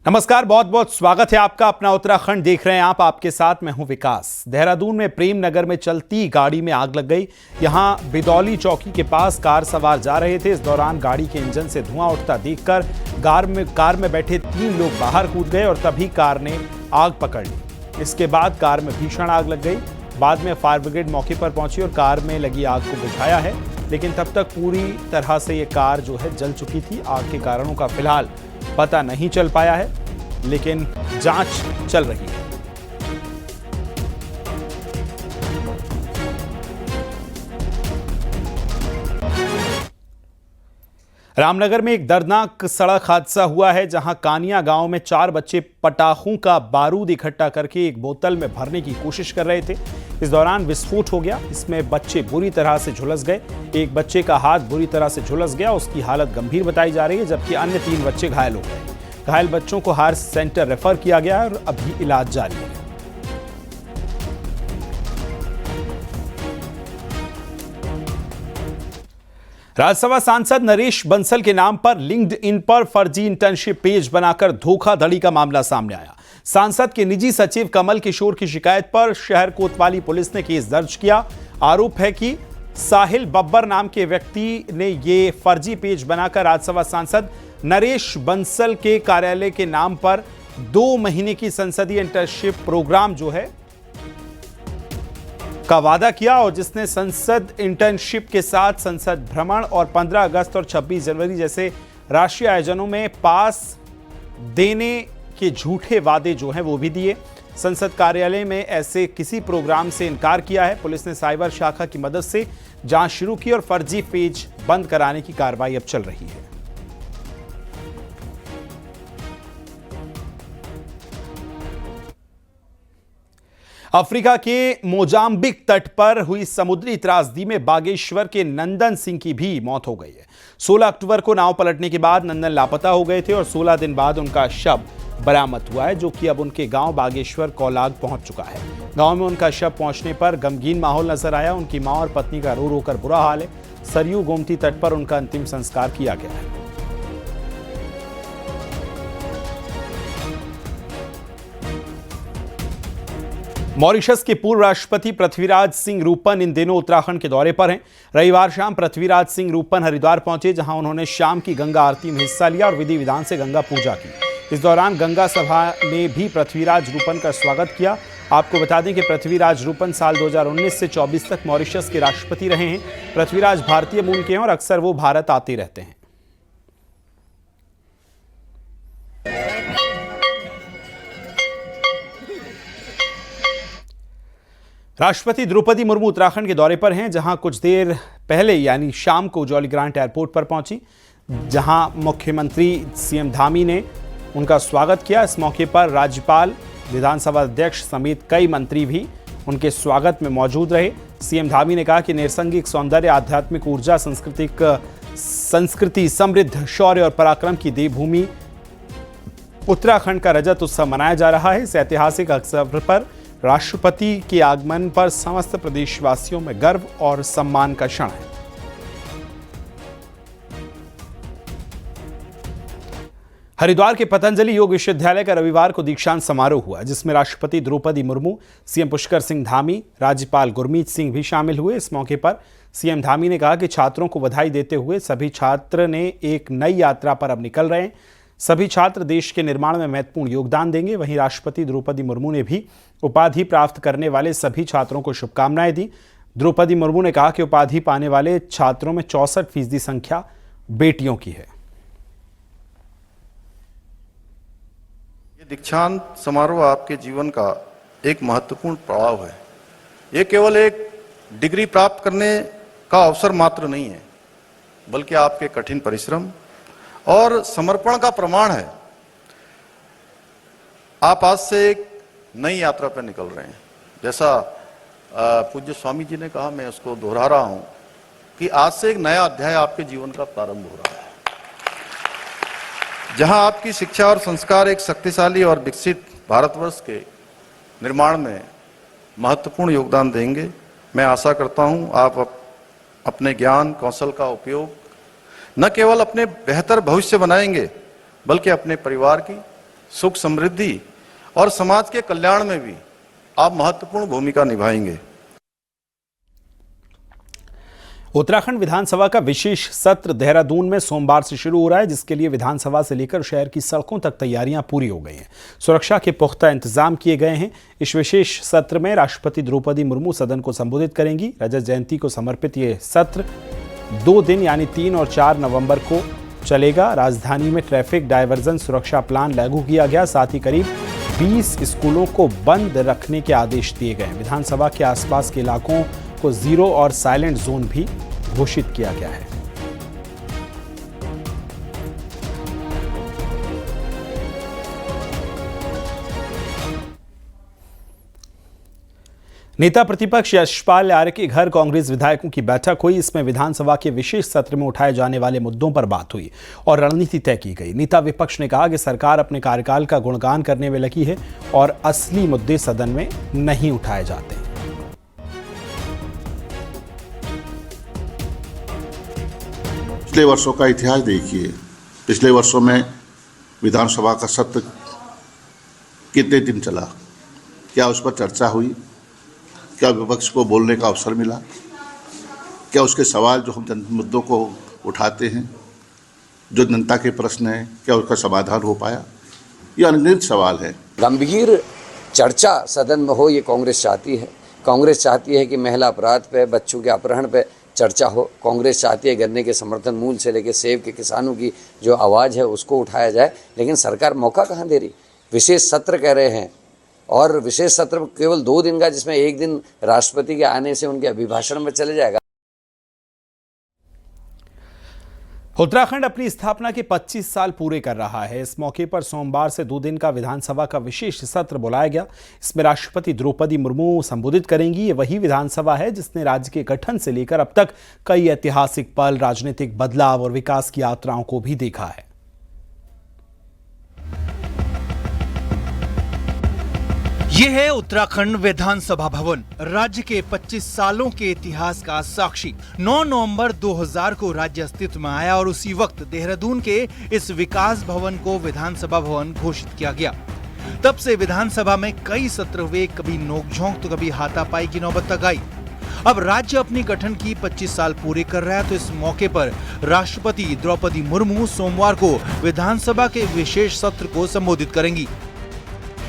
नमस्कार, बहुत बहुत स्वागत है आपका। अपना उत्तराखंड देख रहे हैं आप, आपके साथ मैं हूं विकास। देहरादून में प्रेम नगर में चलती गाड़ी में आग लग गई। यहां बिदौली चौकी के पास कार सवार जा रहे थे। इस दौरान गाड़ी के इंजन से धुआं उठता देखकर कार में बैठे 3 लोग बाहर कूद गए और तभी कार ने आग पकड़ ली। इसके बाद कार में भीषण आग लग गई। बाद में फायर ब्रिगेड मौके पर पहुंची और कार में लगी आग को बुझाया है, लेकिन तब तक पूरी तरह से ये कार जो है जल चुकी थी। आग के कारणों का फिलहाल पता नहीं चल पाया है, लेकिन जांच चल रही है। रामनगर में एक दर्दनाक सड़क हादसा हुआ है, जहां कानिया गांव में 4 बच्चे पटाखों का बारूद इकट्ठा करके एक बोतल में भरने की कोशिश कर रहे थे। इस दौरान विस्फोट हो गया। इसमें बच्चे बुरी तरह से झुलस गए। एक बच्चे का हाथ बुरी तरह से झुलस गया, उसकी हालत गंभीर बताई जा रही है, जबकि अन्य 3 बच्चे घायल हो गए। घायल बच्चों को हायर सेंटर रेफर किया गया और अभी इलाज जारी है। राज्यसभा सांसद नरेश बंसल के नाम पर लिंक्डइन पर फर्जी इंटर्नशिप पेज बनाकर धोखाधड़ी का मामला सामने आया। सांसद के निजी सचिव कमल किशोर की शिकायत पर शहर कोतवाली पुलिस ने केस दर्ज किया। आरोप है कि साहिल बब्बर नाम के व्यक्ति ने ये फर्जी पेज बनाकर राज्यसभा सांसद नरेश बंसल के कार्यालय के नाम पर 2 महीने की संसदीय इंटर्नशिप प्रोग्राम जो है का वादा किया, और जिसने संसद इंटर्नशिप के साथ संसद भ्रमण और 15 अगस्त और 26 जनवरी जैसे राष्ट्रीय आयोजनों में पास देने के झूठे वादे जो हैं वो भी दिए। संसद कार्यालय में ऐसे किसी प्रोग्राम से इनकार किया है। पुलिस ने साइबर शाखा की मदद से जांच शुरू की और फर्जी पेज बंद कराने की कार्रवाई अब चल रही है। अफ्रीका के मोजाम्बिक तट पर हुई समुद्री त्रासदी में बागेश्वर के नंदन सिंह की भी मौत हो गई है। 16 अक्टूबर को नाव पलटने के बाद नंदन लापता हो गए थे और 16 दिन बाद उनका शव बरामद हुआ है, जो कि अब उनके गांव बागेश्वर कौलाग पहुंच चुका है। गांव में उनका शव पहुंचने पर गमगीन माहौल नजर आया। उनकी मां और पत्नी का रो रो कर बुरा हाल है। सरयू गोमती तट पर उनका अंतिम संस्कार किया गया है। मॉरिशस के पूर्व राष्ट्रपति पृथ्वीराज सिंह रूपन इन दिनों उत्तराखंड के दौरे पर हैं। रविवार शाम पृथ्वीराज सिंह रूपन हरिद्वार पहुंचे, जहां उन्होंने शाम की गंगा आरती में हिस्सा लिया और विधि विधान से गंगा पूजा की। इस दौरान गंगा सभा ने भी पृथ्वीराज रूपन का स्वागत किया। आपको बता दें कि पृथ्वीराज रूपन साल 2019 से 24 तक मॉरिशस के राष्ट्रपति रहे हैं। पृथ्वीराज भारतीय मूल के हैं और अक्सर वो भारत आते रहते हैं। राष्ट्रपति द्रौपदी मुर्मू उत्तराखंड के दौरे पर हैं, जहां कुछ देर पहले यानी शाम को जॉली ग्रांट एयरपोर्ट पर पहुंची, जहां मुख्यमंत्री सीएम धामी ने उनका स्वागत किया। इस मौके पर राज्यपाल, विधानसभा अध्यक्ष समेत कई मंत्री भी उनके स्वागत में मौजूद रहे। सीएम धामी ने कहा कि नैसर्गिक सौंदर्य, आध्यात्मिक ऊर्जा, संस्कृति, समृद्ध शौर्य और पराक्रम की देवभूमि उत्तराखंड का रजत उत्सव मनाया जा रहा है। इस ऐतिहासिक अवसर पर राष्ट्रपति के आगमन पर समस्त प्रदेशवासियों में गर्व और सम्मान का क्षण है। हरिद्वार के पतंजलि योग विश्वविद्यालय का रविवार को दीक्षांत समारोह हुआ, जिसमें राष्ट्रपति द्रौपदी मुर्मू, सीएम पुष्कर सिंह धामी, राज्यपाल गुरमीत सिंह भी शामिल हुए। इस मौके पर सीएम धामी ने कहा कि छात्रों को बधाई देते हुए सभी छात्र ने एक नई यात्रा पर अब निकल रहे हैं। सभी छात्र देश के निर्माण में महत्वपूर्ण योगदान देंगे। वहीं राष्ट्रपति द्रौपदी मुर्मू ने भी उपाधि प्राप्त करने वाले सभी छात्रों को शुभकामनाएं दी। द्रौपदी मुर्मू ने कहा कि उपाधि पाने वाले छात्रों में 64% संख्या बेटियों की है। ये दीक्षांत समारोह आपके जीवन का एक महत्वपूर्ण पड़ाव है। ये केवल एक डिग्री प्राप्त करने का अवसर मात्र नहीं है, बल्कि आपके कठिन परिश्रम और समर्पण का प्रमाण है। आप आज से एक नई यात्रा पर निकल रहे हैं। जैसा पूज्य स्वामी जी ने कहा, मैं उसको दोहरा रहा हूं कि आज से एक नया अध्याय आपके जीवन का प्रारंभ हो रहा है, जहां आपकी शिक्षा और संस्कार एक शक्तिशाली और विकसित भारतवर्ष के निर्माण में महत्वपूर्ण योगदान देंगे। मैं आशा करता हूं आप अपने ज्ञान कौशल का उपयोग न केवल अपने बेहतर भविष्य बनाएंगे, बल्कि अपने परिवार की, सुख समृद्धि और समाज के कल्याण में भी आप महत्वपूर्ण भूमिका निभाएंगे। उत्तराखंड विधानसभा का विशेष सत्र देहरादून में सोमवार से शुरू हो रहा है, जिसके लिए विधानसभा से लेकर शहर की सड़कों तक तैयारियां पूरी हो गई हैं। सुरक्षा के पुख्ता इंतजाम किए गए हैं। इस विशेष सत्र में राष्ट्रपति द्रौपदी मुर्मू सदन को संबोधित करेंगी। रजत जयंती को समर्पित ये सत्र 2 दिन यानी 3 और 4 नवंबर को चलेगा। राजधानी में ट्रैफिक डायवर्जन सुरक्षा प्लान लागू किया गया। साथ ही करीब 20 स्कूलों को बंद रखने के आदेश दिए गए। विधानसभा के आसपास के इलाकों को 0 और साइलेंट जोन भी घोषित किया गया है। नेता प्रतिपक्ष यशपाल आर्य के घर कांग्रेस विधायकों की बैठक हुई। इसमें विधानसभा के विशेष सत्र में उठाए जाने वाले मुद्दों पर बात हुई और रणनीति तय की गई। नेता विपक्ष ने कहा कि सरकार अपने कार्यकाल का गुणगान करने में लगी है और असली मुद्दे सदन में नहीं उठाए जाते। पिछले वर्षों का इतिहास देखिए। पिछले वर्षों में विधानसभा का सत्र कितने दिन चला, क्या उस पर चर्चा हुई, क्या विपक्ष को बोलने का अवसर मिला, क्या उसके सवाल जो हम मुद्दों को उठाते हैं, जो जनता के प्रश्न हैं, क्या उसका समाधान हो पाया? ये अनिर्णित सवाल है। गंभीर चर्चा सदन में हो, ये कांग्रेस चाहती है। कांग्रेस चाहती है कि महिला अपराध पे, बच्चों के अपहरण पे चर्चा हो। कांग्रेस चाहती है गन्ने के समर्थन मूल्य से लेकर सेब के किसानों की जो आवाज़ है उसको उठाया जाए, लेकिन सरकार मौका कहाँ दे रही। विशेष सत्र कह रहे हैं और विशेष सत्र केवल 2 दिन का, जिसमें 1 दिन राष्ट्रपति के आने से उनके अभिभाषण में चले जाएगा। उत्तराखंड अपनी स्थापना के 25 साल पूरे कर रहा है। इस मौके पर सोमवार से 2 दिन का विधानसभा का विशेष सत्र बुलाया गया। इसमें राष्ट्रपति द्रौपदी मुर्मू संबोधित करेंगी। ये वही विधानसभा है जिसने राज्य के गठन से लेकर अब तक कई ऐतिहासिक पल, राजनीतिक बदलाव और विकास की यात्राओं को भी देखा है। ये है उत्तराखंड विधानसभा भवन, राज्य के 25 सालों के इतिहास का साक्षी। 9 नवंबर 2000 को राज्य अस्तित्व में आया और उसी वक्त देहरादून के इस विकास भवन को विधानसभा भवन घोषित किया गया। तब से विधानसभा में कई सत्र हुए, कभी नोकझोंक तो कभी हाथापाई की नौबत तक आई। अब राज्य अपने गठन की 25 साल पूरे कर रहा है, तो इस मौके पर राष्ट्रपति द्रौपदी मुर्मू सोमवार को विधानसभा के विशेष सत्र को संबोधित करेंगी।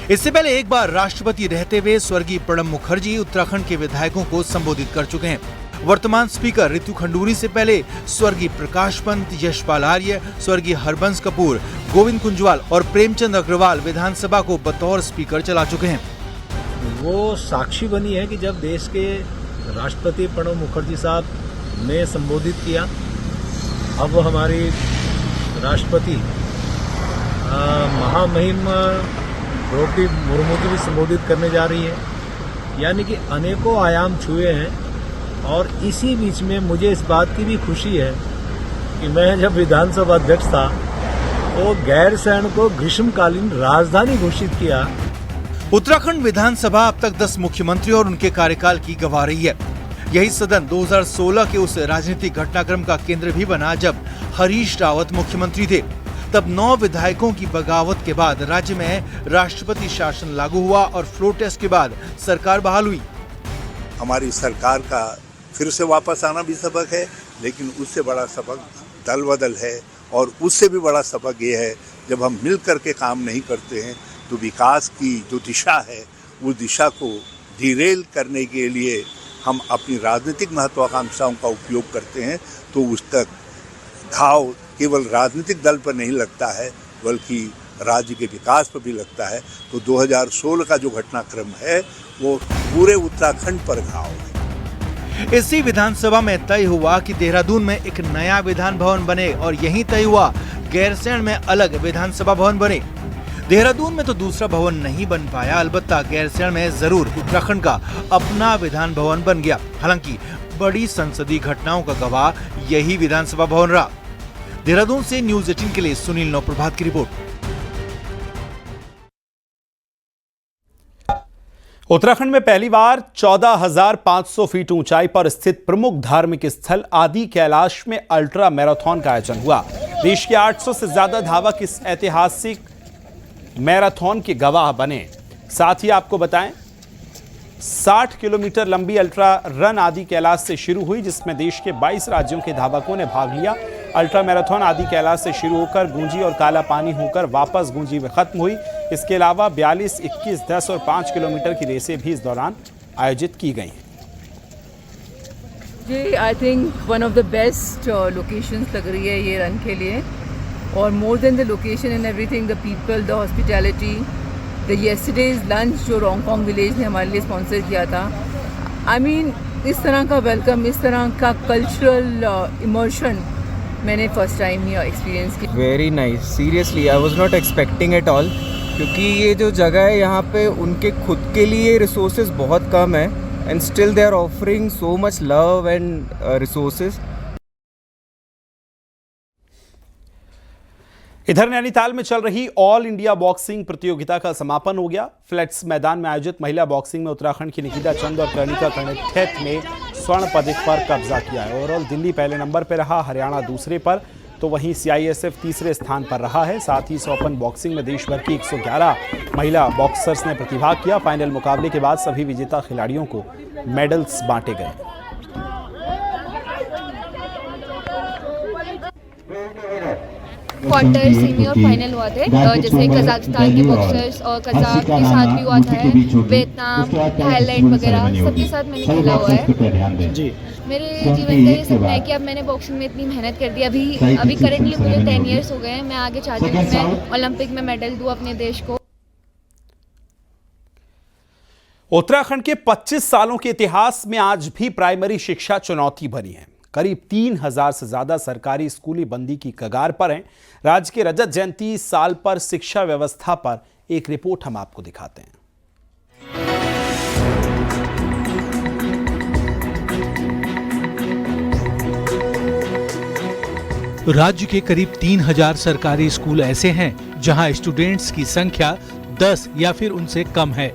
इससे पहले एक बार राष्ट्रपति रहते हुए स्वर्गीय प्रणब मुखर्जी उत्तराखंड के विधायकों को संबोधित कर चुके हैं। वर्तमान स्पीकर रितु खंडूरी से पहले स्वर्गीय प्रकाश पंत, यशपाल आर्य, स्वर्गीय हरबंस कपूर, गोविंद कुंजवाल और प्रेमचंद अग्रवाल विधानसभा को बतौर स्पीकर चला चुके हैं। वो साक्षी बनी है कि जब देश के राष्ट्रपति प्रणब मुखर्जी साहब ने संबोधित किया, अब हमारी राष्ट्रपति महामहिम द्रौपदी मुर्मू की भी संबोधित करने जा रही है। यानी कि अनेकों आयाम छुए हैं। और इसी बीच में मुझे इस बात की भी खुशी है कि मैं जब विधानसभा अध्यक्ष था तो गैरसैंण को ग्रीष्मकालीन राजधानी घोषित किया। उत्तराखंड विधानसभा अब तक 10 मुख्यमंत्री और उनके कार्यकाल की गवाह रही है। यही सदन 2016 के उस राजनीतिक घटनाक्रम का केंद्र भी बना जब हरीश रावत मुख्यमंत्री थे। तब 9 विधायकों की बगावत के बाद राज्य में राष्ट्रपति शासन लागू हुआ और फ्लोर टेस्ट के बाद सरकार बहाल हुई। हमारी सरकार का फिर से वापस आना भी सबक है, लेकिन उससे बड़ा सबक दल बदल है। और उससे भी बड़ा सबक ये है, जब हम मिल करके काम नहीं करते हैं तो विकास की जो दिशा है उस दिशा को डिरेल करने के लिए हम अपनी राजनीतिक महत्वाकांक्षाओं का उपयोग करते हैं, तो उस तक घाव केवल राजनीतिक दल पर नहीं लगता है बल्कि राज्य के विकास पर भी लगता है। तो 2016 का जो घटनाक्रम है वो पूरे उत्तराखंड पर घाव है। इसी विधानसभा में तय हुआ कि देहरादून में एक नया विधान भवन बने और यही तय हुआ गैरसैंण में अलग विधानसभा भवन बने। देहरादून में तो दूसरा भवन नहीं बन पाया, अलबत्ता गैरसैंण में जरूर उत्तराखंड का अपना विधान भवन बन गया। हालांकि बड़ी संसदीय घटनाओं का गवाह यही विधानसभा भवन रहा। देहरादून से न्यूज़ 18 के लिए सुनील नौप्रभात की रिपोर्ट। उत्तराखंड में पहली बार 14,500 फीट ऊंचाई पर स्थित प्रमुख धार्मिक स्थल आदि कैलाश में अल्ट्रा मैराथन का आयोजन हुआ। देश के 800 से ज्यादा धावक इस ऐतिहासिक मैराथन के गवाह बने। साथ ही आपको बताएं 60 किलोमीटर लंबी अल्ट्रा रन आदि कैलाश से शुरू हुई, जिसमें देश के 22 राज्यों के धावकों ने भाग लिया। अल्ट्रा मैराथन आदि कैलाश से शुरू होकर गूंजी और काला पानी होकर वापस गूंजी में खत्म हुई। इसके अलावा 42, 21, 10 और 5 किलोमीटर की रेसें भी इस दौरान आयोजित की गई हैं। जी I think one of the best locations लग रही है ये रन के लिए, और more than the location and everything, the people, the hospitality, the yesterday's lunch जो रोंगकोंग विलेज ने हमारे लिए स्पॉन्सर किया था। आई मीन इस तरह का वेलकम, इस तरह का कल्चरल इमर्शन मैंने फर्स्ट टाइम ही एक्सपीरियंस किया। Very nice, seriously I was not expecting at all, क्योंकि ये जो जगह है यहाँ पे उनके खुद के लिए रिसोर्सेज बहुत कम है and still they are offering so much love and resources. इधर नैनीताल में चल रही ऑल इंडिया बॉक्सिंग प्रतियोगिता का समापन हो गया। फ्लैट्स मैदान में आयोजित महिला बॉक्सिंग में उत्तराखंड की निकिता चंद और कर्णिका कर्णिक ने स्वर्ण पदक पर कब्जा किया है। ओवरऑल दिल्ली पहले नंबर पर रहा, हरियाणा दूसरे पर, तो वहीं CISF तीसरे स्थान पर रहा है। साथ ही इस ओपन बॉक्सिंग में देश भर की 111 महिला बॉक्सर्स ने प्रतिभाग किया। फाइनल मुकाबले के बाद सभी विजेता खिलाड़ियों को मेडल्स बांटे गए। क्वार्टर, सेमी और फाइनल हुआ थे, जैसे कजाकिस्तान के बॉक्सर्स और कजाक के साथ भी हुआ था, वियतनाम, थाईलैंड वगैरह सबके साथ मैंने खेला हुआ है। जी मेरे जीवन का ये सपना है कि अब मैंने बॉक्सिंग में इतनी मेहनत कर दी, अभी करेंटली मुझे 10 इयर्स हो गए हैं। मैं आगे चाहती हूँ कि मैं ओलंपिक में मेडल दूँ अपने देश को। उत्तराखंड के 25 सालों के इतिहास में आज भी प्राइमरी शिक्षा चुनौती बनी है। करीब 3000 से ज्यादा सरकारी स्कूली बंदी की कगार पर हैं। राज्य के रजत जयंती साल पर शिक्षा व्यवस्था पर एक रिपोर्ट हम आपको दिखाते हैं। राज्य के करीब 3000 सरकारी स्कूल ऐसे हैं जहां स्टूडेंट्स की संख्या 10 या फिर उनसे कम है।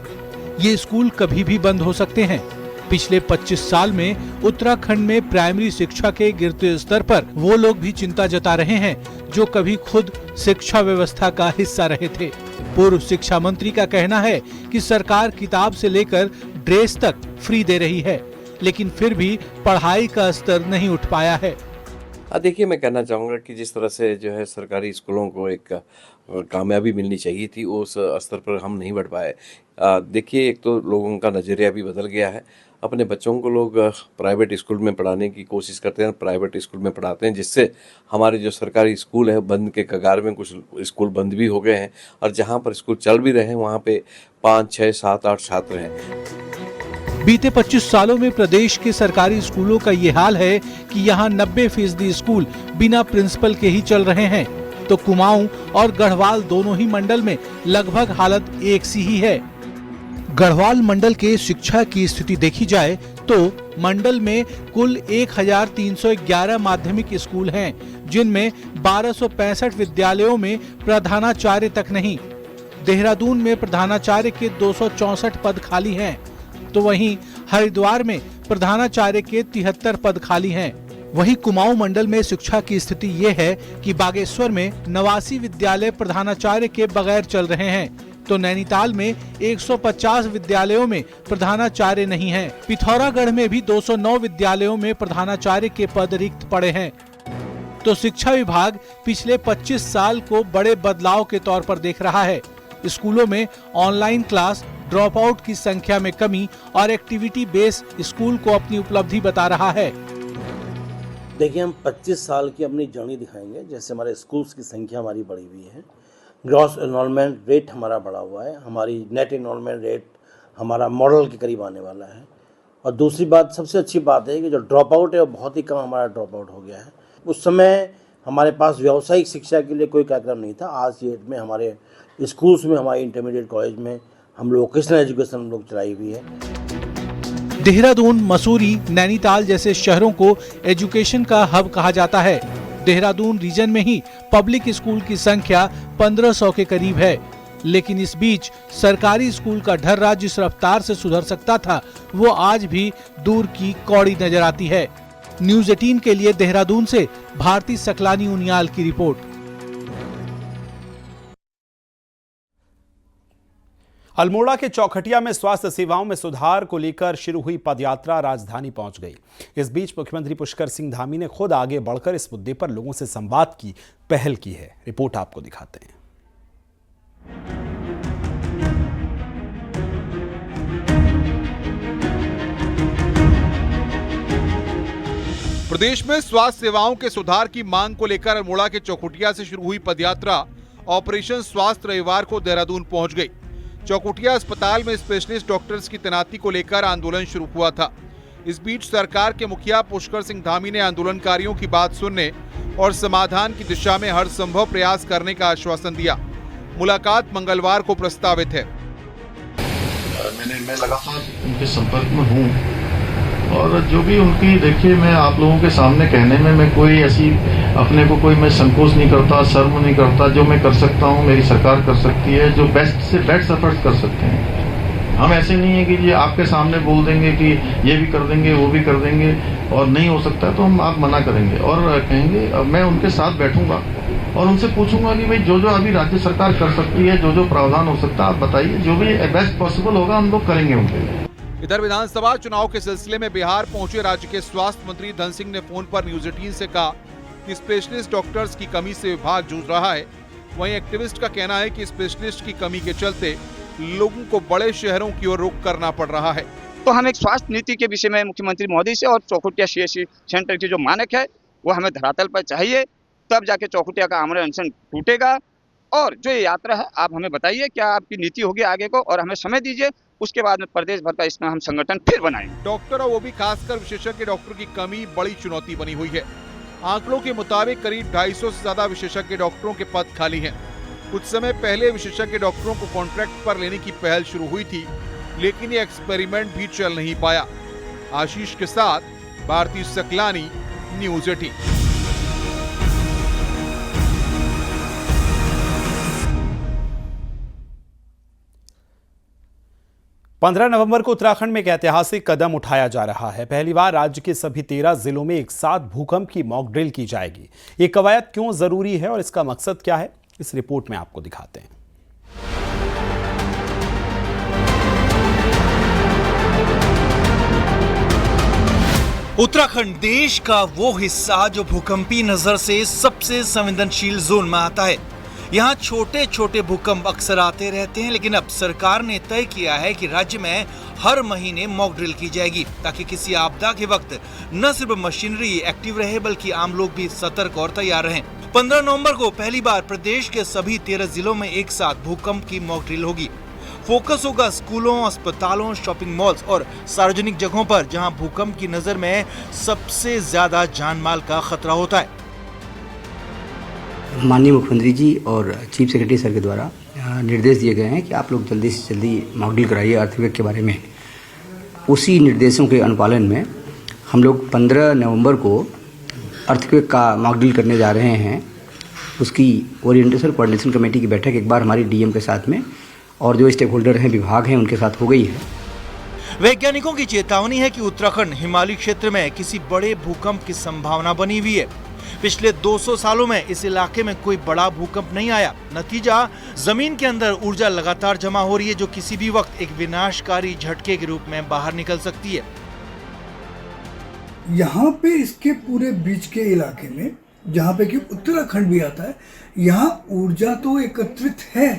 ये स्कूल कभी भी बंद हो सकते हैं। पिछले 25 साल में उत्तराखंड में प्राइमरी शिक्षा के गिरते स्तर पर वो लोग भी चिंता जता रहे हैं जो कभी खुद शिक्षा व्यवस्था का हिस्सा रहे थे। पूर्व शिक्षा मंत्री का कहना है कि सरकार किताब से लेकर ड्रेस तक फ्री दे रही है, लेकिन फिर भी पढ़ाई का स्तर नहीं उठ पाया है। देखिए, मैं कहना चाहूँगा कि जिस तरह से जो है सरकारी स्कूलों को एक कामयाबी मिलनी चाहिए थी, उस स्तर पर हम नहीं बढ़ पाए। देखिए, एक तो लोगों का नज़रिया भी बदल गया है। अपने बच्चों को लोग प्राइवेट स्कूल में पढ़ाने की कोशिश करते हैं, प्राइवेट स्कूल में पढ़ाते हैं, जिससे हमारे जो सरकारी स्कूल है बंद के कगार में, कुछ स्कूल बंद भी हो गए हैं और जहाँ पर स्कूल चल भी रहे हैं वहाँ पे 5, 6, 7, 8 छात्र हैं। बीते 25 सालों में प्रदेश के सरकारी स्कूलों का ये हाल है कि यहाँ 90% स्कूल बिना प्रिंसिपल के ही चल रहे हैं, तो कुमाऊं और गढ़वाल दोनों ही मंडल में लगभग हालत एक सी ही है। गढ़वाल मंडल के शिक्षा की स्थिति देखी जाए तो मंडल में कुल 1311 माध्यमिक स्कूल हैं, जिनमें 1265 विद्यालयों में प्रधानाचार्य तक नहीं। देहरादून में प्रधानाचार्य के 264 पद खाली हैं, तो वहीं हरिद्वार में प्रधानाचार्य के 73 पद खाली हैं। वहीं कुमाऊं मंडल में शिक्षा की स्थिति ये है कि बागेश्वर में 89 विद्यालय प्रधानाचार्य के बगैर चल रहे हैं, तो नैनीताल में 150 विद्यालयों में प्रधानाचार्य नहीं है। पिथौरागढ़ में भी 209 विद्यालयों में प्रधानाचार्य के पद रिक्त पड़े हैं। तो शिक्षा विभाग पिछले 25 साल को बड़े बदलाव के तौर पर देख रहा है। स्कूलों में ऑनलाइन क्लास, ड्रॉप आउट की संख्या में कमी और एक्टिविटी बेस स्कूल को अपनी उपलब्धि बता रहा है। देखिए, हम 25 साल की अपनी जर्नी दिखाएंगे। जैसे हमारे स्कूल्स की संख्या हमारी बढ़ी हुई है, ग्रॉस एनरोलमेंट रेट हमारा बढ़ा हुआ है, हमारी नेट एनरोलमेंट रेट हमारा मॉडल के करीब आने वाला है। और दूसरी बात, सबसे अच्छी बात है कि जो ड्रॉप आउट है वो बहुत ही कम हमारा ड्रॉप आउट हो गया है। उस समय हमारे पास व्यावसायिक शिक्षा के लिए कोई कार्यक्रम नहीं था। आज की डेट में हमारे स्कूल्स में, हमारे इंटरमीडिएट कॉलेज में हम लोग वोकेशनल एजुकेशन हम लोग चलाई हुई है। देहरादून, मसूरी, नैनीताल जैसे शहरों को एजुकेशन का हब कहा जाता है। देहरादून रीजन में ही पब्लिक स्कूल की संख्या 1500 के करीब है, लेकिन इस बीच सरकारी स्कूल का ढर्रा जिस रफ्तार से सुधर सकता था, वो आज भी दूर की कौड़ी नजर आती है। न्यूज़ 18 के लिए देहरादून से भारती सकलानी उनियाल की रिपोर्ट। अल्मोड़ा के चौखटिया में स्वास्थ्य सेवाओं में सुधार को लेकर शुरू हुई पदयात्रा राजधानी पहुंच गई। इस बीच मुख्यमंत्री पुष्कर सिंह धामी ने खुद आगे बढ़कर इस मुद्दे पर लोगों से संवाद की पहल की है। रिपोर्ट आपको दिखाते हैं। प्रदेश में स्वास्थ्य सेवाओं के सुधार की मांग को लेकर अल्मोड़ा के चौखुटिया से शुरू हुई पदयात्रा ऑपरेशन स्वास्थ्य रविवार को देहरादून पहुंच गई। चौखुटिया अस्पताल में स्पेशलिस्ट डॉक्टर्स की तैनाती को लेकर आंदोलन शुरू हुआ था। इस बीच सरकार के मुखिया पुष्कर सिंह धामी ने आंदोलनकारियों की बात सुनने और समाधान की दिशा में हर संभव प्रयास करने का आश्वासन दिया। मुलाकात मंगलवार को प्रस्तावित है। मैं लगातार उनके संपर्क में हूँ और जो भी उनकी, देखिए, मैं आप लोगों के सामने कहने में मैं कोई ऐसी अपने को कोई मैं संकोच नहीं करता, शर्म नहीं करता। जो मैं कर सकता हूँ मेरी सरकार कर सकती है, जो बेस्ट से बेस्ट एफर्ट्स कर सकते हैं। हम ऐसे नहीं है कि ये आपके सामने बोल देंगे कि ये भी कर देंगे वो भी कर देंगे और नहीं हो सकता तो हम आप मना करेंगे और कहेंगे। मैं उनके साथ बैठूंगा और उनसे पूछूंगा कि भाई जो जो अभी राज्य सरकार कर सकती है, जो जो प्रावधान हो सकता है आप बताइए, जो भी बेस्ट पॉसिबल होगा हम लोग करेंगे उनके लिए। इधर विधानसभा चुनाव के सिलसिले में बिहार पहुंचे राज्य के स्वास्थ्य मंत्री धन सिंह ने फोन पर न्यूज 18 से कहा कि स्पेशलिस्ट डॉक्टर्स की कमी से विभाग जूझ रहा है। वहीं एक्टिविस्ट का कहना है कि स्पेशलिस्ट की कमी के चलते लोगों को बड़े शहरों की ओर रुख करना पड़ रहा है। तो हम एक स्वास्थ्य नीति के विषय में मुख्यमंत्री मोदी से और चौखुटिया CHC सेंटर की जो मानक है वो हमें धरातल पर चाहिए, तब जाके चौखुटिया का आमरण अनशन टूटेगा। और जो ये यात्रा है आप हमें बताइए क्या आपकी नीति होगी आगे को, और हमें समय दीजिए, उसके बाद में प्रदेश भर का इसमें हम संगठन फिर बनाएंगे। डॉक्टर और वो भी खासकर विशेषज्ञ डॉक्टर की कमी बड़ी चुनौती बनी हुई है। आंकड़ों के मुताबिक करीब 250 से ज्यादा विशेषज्ञ डॉक्टरों के पद खाली हैं। कुछ समय पहले विशेषज्ञ डॉक्टरों को कॉन्ट्रैक्ट पर लेने की पहल शुरू हुई थी, लेकिन ये एक्सपेरिमेंट भी चल नहीं पाया। आशीष के साथ भारती सकलानी, न्यूज 18। 15 नवंबर को उत्तराखंड में एक ऐतिहासिक कदम उठाया जा रहा है। पहली बार राज्य के सभी 13 जिलों में एक साथ भूकंप की मॉक ड्रिल की जाएगी। ये कवायद क्यों जरूरी है और इसका मकसद क्या है, इस रिपोर्ट में आपको दिखाते हैं। उत्तराखंड देश का वो हिस्सा जो भूकंपी नजर से सबसे संवेदनशील जोन में आता है। यहाँ छोटे छोटे भूकंप अक्सर आते रहते हैं, लेकिन अब सरकार ने तय किया है कि राज्य में हर महीने मॉक ड्रिल की जाएगी, ताकि किसी आपदा के वक्त न सिर्फ मशीनरी एक्टिव रहे बल्कि आम लोग भी सतर्क और तैयार रहें। 15 नवंबर को पहली बार प्रदेश के सभी 13 जिलों में एक साथ भूकंप की मॉक ड्रिल होगी। फोकस होगा स्कूलों, अस्पतालों, शॉपिंग मॉल्स और सार्वजनिक जगहों पर, जहां भूकंप की नजर में सबसे ज्यादा जान माल का खतरा होता है। माननीय मुख्यमंत्री जी और चीफ सेक्रेटरी सर के द्वारा निर्देश दिए गए हैं कि आप लोग जल्दी से जल्दी मॉक ड्रिल कराइए अर्थक्वेक के बारे में। उसी निर्देशों के अनुपालन में हम लोग 15 नवंबर को अर्थक्वेक का मॉक ड्रिल करने जा रहे हैं। उसकी ओरिएंटेशन कोऑर्डिनेशन कमेटी की बैठक एक बार हमारी DM के साथ में और जो स्टेक होल्डर हैं, विभाग हैं, उनके साथ हो गई है। वैज्ञानिकों की चेतावनी है कि उत्तराखंड हिमालयी क्षेत्र में किसी बड़े भूकंप की संभावना बनी हुई है। पिछले 200 सालों में इस इलाके में कोई बड़ा भूकंप नहीं आया। नतीजा, जमीन के अंदर ऊर्जा लगातार जमा हो रही है, जो किसी भी वक्त एक विनाशकारी झटके के रूप में बाहर निकल सकती है। यहाँ पे इसके पूरे बीच के इलाके में, जहाँ पे कि उत्तराखंड भी आता है, यहाँ ऊर्जा तो एकत्रित है,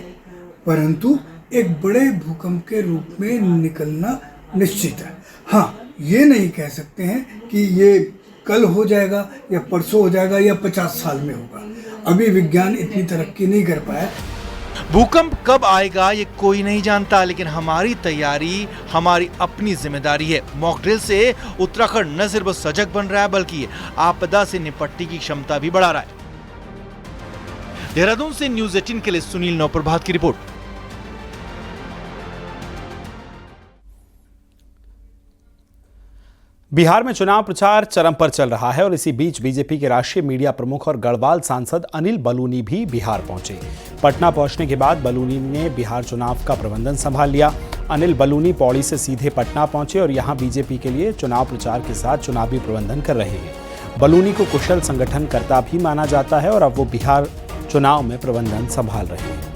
परंतु एक बड़े भूकंप के रूप में निकलना निश्चित है। हाँ, ये नहीं कह सकते हैं कि ये कल हो जाएगा या परसों हो जाएगा या 50 साल में होगा। अभी विज्ञान इतनी तरक्की नहीं कर पाया। भूकंप कब आएगा ये कोई नहीं जानता, लेकिन हमारी तैयारी हमारी अपनी जिम्मेदारी है। मॉक ड्रिल से उत्तराखंड न सिर्फ सजग बन रहा है बल्कि आपदा से निपटने की क्षमता भी बढ़ा रहा है। देहरादून से न्यूज 18 के लिए सुनील नौप्रभात की रिपोर्ट। बिहार में चुनाव प्रचार चरम पर चल रहा है और इसी बीच बीजेपी के राष्ट्रीय मीडिया प्रमुख और गढ़वाल सांसद अनिल बलूनी भी बिहार पहुंचे। पटना पहुंचने के बाद बलूनी ने बिहार चुनाव का प्रबंधन संभाल लिया। अनिल बलूनी पौड़ी से सीधे पटना पहुंचे और यहां बीजेपी के लिए चुनाव प्रचार के साथ चुनावी प्रबंधन कर रहे हैं। बलूनी को कुशल संगठनकर्ता भी माना जाता है और अब वो बिहार चुनाव में प्रबंधन संभाल रहे हैं।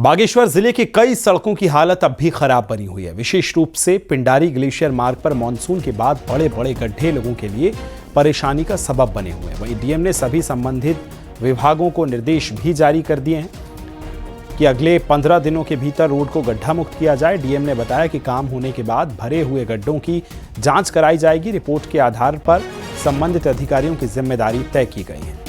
बागेश्वर जिले की कई सड़कों की हालत अब भी खराब बनी हुई है। विशेष रूप से पिंडारी ग्लेशियर मार्ग पर मानसून के बाद बड़े बड़े गड्ढे लोगों के लिए परेशानी का सबब बने हुए हैं। वहीं डीएम ने सभी संबंधित विभागों को निर्देश भी जारी कर दिए हैं कि अगले 15 दिनों के भीतर रोड को गड्ढा मुक्त किया जाए। डीएम ने बताया कि काम होने के बाद भरे हुए गड्ढों की जांच कराई जाएगी। रिपोर्ट के आधार पर संबंधित अधिकारियों की जिम्मेदारी तय की गई है।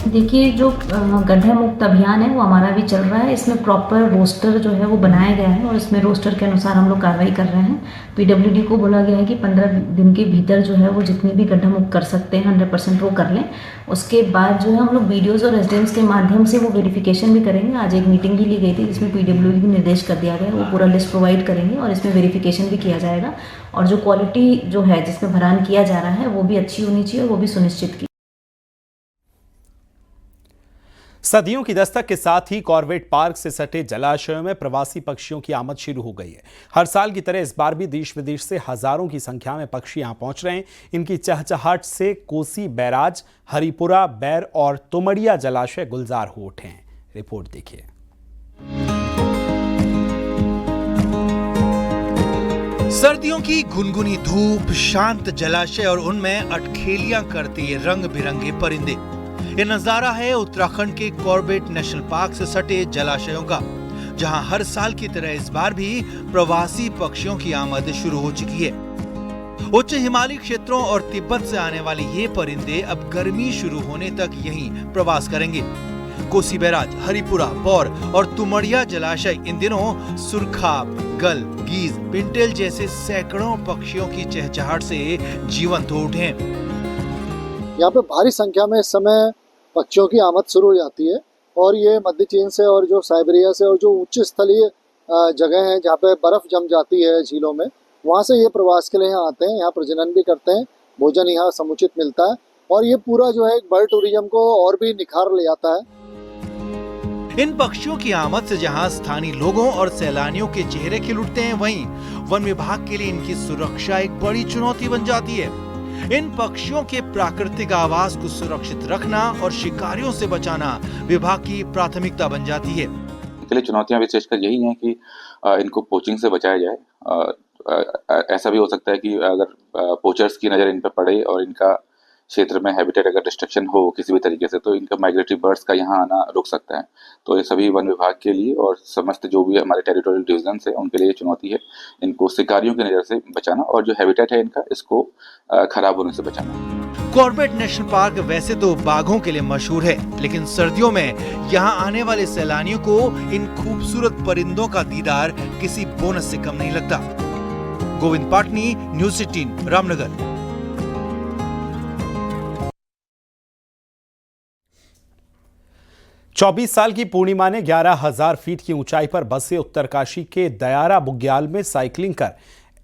देखिए, जो गड्ढा मुक्त अभियान है वो हमारा भी चल रहा है। इसमें प्रॉपर रोस्टर जो है वो बनाया गया है और इसमें रोस्टर के अनुसार हम लोग कार्रवाई कर रहे हैं। पीडब्ल्यूडी को बोला गया है कि 15 दिन के भीतर जो है वो जितने भी गड्ढा मुक्त कर सकते हैं 100% वो कर लें। उसके बाद जो है हम लोग वीडियोज़ और एसडीएम्स के माध्यम से वो वेरिफिकेशन भी करेंगे। आज एक मीटिंग भी ली गई थी जिसमें पीडब्ल्यूडी को निर्देश कर दिया गया है, वो पूरा लिस्ट प्रोवाइड करेंगे और इसमें वेरिफिकेशन भी किया जाएगा। और जो क्वालिटी जो है जिसमें भरान किया जा रहा है वो भी अच्छी होनी चाहिए और वो भी सुनिश्चित की। सदियों की दस्तक के साथ ही कॉर्बेट पार्क से सटे जलाशयों में प्रवासी पक्षियों की आमद शुरू हो गई है। हर साल की तरह इस बार भी देश विदेश से हजारों की संख्या में पक्षी यहां पहुंच रहे हैं। इनकी चहचहाट से कोसी बैराज, हरिपुरा, बैर और तुमड़िया जलाशय गुलजार हो उठे हैं। रिपोर्ट देखिए। सर्दियों की गुनगुनी धूप, शांत जलाशय और उनमें अटखेलियां करते ये रंग बिरंगे परिंदे। ये नजारा है उत्तराखंड के कॉर्बेट नेशनल पार्क से सटे जलाशयों का, जहां हर साल की तरह इस बार भी प्रवासी पक्षियों की आमद शुरू हो चुकी है। उच्च हिमालयी क्षेत्रों और तिब्बत से आने वाले ये परिंदे अब गर्मी शुरू होने तक यहीं प्रवास करेंगे। कोसी बैराज, हरिपुरा, बौर और तुमड़िया जलाशय इन दिनों सुरखाब, गल, गीज, पिंटेल जैसे सैकड़ों पक्षियों की चहचहाट से जीवंत हो उठे हैं। यहाँ पे भारी संख्या में इस समय पक्षियों की आमद शुरू हो जाती है और ये मध्य चीन से और जो साइबेरिया से और जो उच्च स्थलीय जगह हैं जहाँ पे बर्फ जम जाती है झीलों में, वहाँ से ये प्रवास के लिए यहाँ आते हैं, यहाँ प्रजनन भी करते हैं, भोजन यहाँ समुचित मिलता है और ये पूरा जो है एक बर्ड टूरिज्म को और भी निखार ले आता है। इन पक्षियों की आमद से जहां स्थानीय लोगों और सैलानियों के चेहरे खिल उठते हैं, वहीं वन विभाग के लिए इनकी सुरक्षा एक बड़ी चुनौती बन जाती है। इन पक्षियों के प्राकृतिक आवास को सुरक्षित रखना और शिकारियों से बचाना विभाग की प्राथमिकता बन जाती है। इसके लिए चुनौतियां विशेषकर यही हैं कि इनको पोचिंग से बचाया जाए। ऐसा भी हो सकता है कि अगर पोचर्स की नज़र इन पर पड़े और इनका क्षेत्र में हैबिटेट अगर डिस्ट्रक्शन हो किसी भी तरीके से, तो इनका माइग्रेटरी बर्ड्स का यहाँ आना रुक सकता है। तो ये सभी वन विभाग के लिए और समस्त जो भी हमारे टेरिटोरियल डिवीजन है उनके लिए चुनौती है इनको शिकारियों की नज़र से बचाना और जो हैबिटेट है इनका इसको खराब होने से बचाना। कॉर्बेट नेशनल पार्क वैसे तो बाघों के लिए मशहूर है, लेकिन सर्दियों में यहाँ आने वाले सैलानियों को इन खूबसूरत परिंदों का दीदार किसी बोनस से कम नहीं लगता। गोविंद पाटनी, न्यूज़ 18, रामनगर। चौबीस साल की पूर्णिमा ने 11,000 फीट की ऊंचाई पर बसे उत्तरकाशी के दयारा बुग्याल में साइकिलिंग कर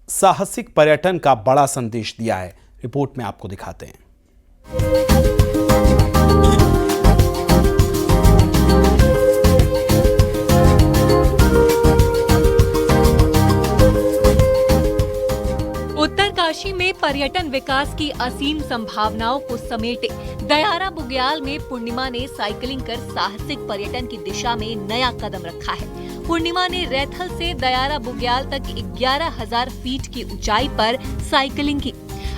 साहसिक पर्यटन का बड़ा संदेश दिया है। रिपोर्ट में आपको दिखाते हैं। उत्तरकाशी में पर्यटन विकास की असीम संभावनाओं को समेटे दयारा बुग्याल में पूर्णिमा ने साइकिलिंग कर साहसिक पर्यटन की दिशा में नया कदम रखा है। पूर्णिमा ने रैथल से दयारा बुग्याल तक 11,000 फीट की ऊंचाई पर साइकिलिंग की।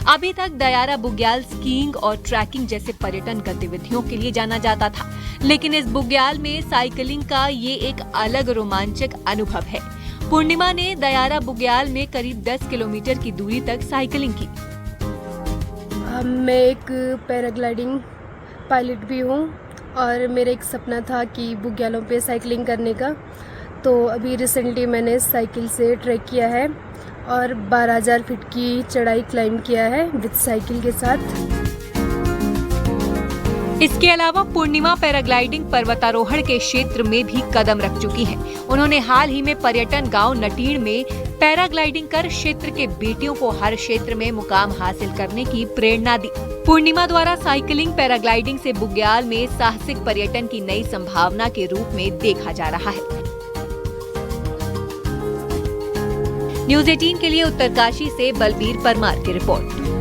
अभी तक दयारा बुग्याल स्कीइंग और ट्रैकिंग जैसे पर्यटन गतिविधियों के लिए जाना जाता था, लेकिन इस बुग्याल में साइकिलिंग का ये एक अलग रोमांचक अनुभव है। पूर्णिमा ने दयारा बुग्याल में करीब 10 किलोमीटर की दूरी तक साइकिलिंग की। मैं एक पैराग्लाइडिंग पायलट भी हूँ और मेरा एक सपना था कि बुग्यालों पे साइकिलिंग करने का, तो अभी रिसेंटली मैंने साइकिल से ट्रैक किया है और 12,000 फीट की चढ़ाई क्लाइंब किया है विद साइकिल के साथ। इसके अलावा पूर्णिमा पैराग्लाइडिंग पर्वतारोहण के क्षेत्र में भी कदम रख चुकी है। उन्होंने हाल ही में पर्यटन गांव नटीण में पैराग्लाइडिंग कर क्षेत्र के बेटियों को हर क्षेत्र में मुकाम हासिल करने की प्रेरणा दी। पूर्णिमा द्वारा साइकिलिंग पैराग्लाइडिंग से बुग्याल में साहसिक पर्यटन की नई संभावना के रूप में देखा जा रहा है। न्यूज़ 18 के लिए उत्तरकाशी से बलबीर परमार की रिपोर्ट।